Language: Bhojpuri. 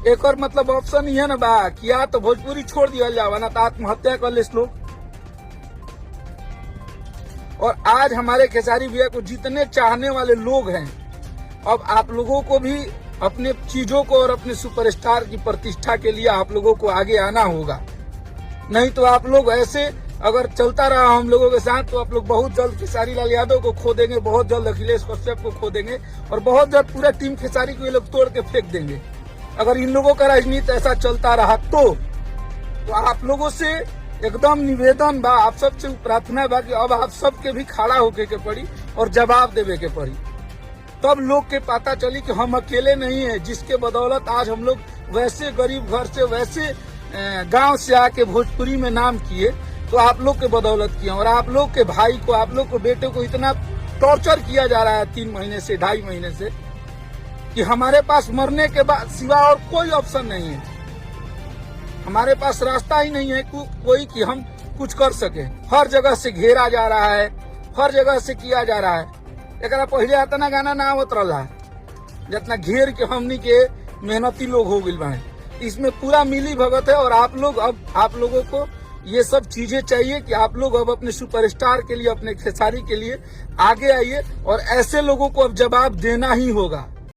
एक और मतलब ऑप्शन ये ना बा कि या तो भोजपुरी छोड़ दिया जावा ना तो आत्महत्या कर ले लोग। और आज हमारे खेसारी भैया को जितने चाहने वाले लोग हैं, अब आप लोगों को भी अपने चीजों को और अपने सुपरस्टार की प्रतिष्ठा के लिए आप लोगों को आगे आना होगा। नहीं तो आप लोग ऐसे अगर चलता रहा हम लोगों के साथ तो आप लोग बहुत जल्द खेसारी लाल यादव को खो देंगे, बहुत जल्द अखिलेश कश्यप को खो देंगे और बहुत जल्द पूरा टीम खेसारी को ये लोग तोड़ के फेंक देंगे। अगर इन लोगों का राजनीति ऐसा चलता रहा तो आप लोगों से एकदम निवेदन बा, आप सबसे प्रार्थना बा कि अब आप सबके भी खड़ा होके के पड़ी और जवाब देवे के पड़ी। तब लोग के पता चली कि हम अकेले नहीं है, जिसके बदौलत आज हम लोग वैसे गरीब घर से वैसे गांव से आके भोजपुरी में नाम किए तो आप लोग के बदौलत किए। और आप लोग के भाई को, आप लोग के बेटे को इतना टॉर्चर किया जा रहा है 3 महीने से, 2.5 महीने से, कि हमारे पास मरने के बाद सिवा और कोई ऑप्शन नहीं है। हमारे पास रास्ता ही नहीं है कोई कि हम कुछ कर सके। हर जगह से घेरा जा रहा है, हर जगह से किया जा रहा है। एक पहले इतना गाना ना आवत रहा जितना घेर के हमनी के मेहनती लोग हो गए बाए। इसमें पूरा मिली भगत है। और आप लोग, अब आप लोगों को ये सब चीजें चाहिए कि आप लोग अब अपने सुपरस्टार के लिए, अपने खेसारी के लिए आगे आइए और ऐसे लोगों को अब जवाब देना ही होगा।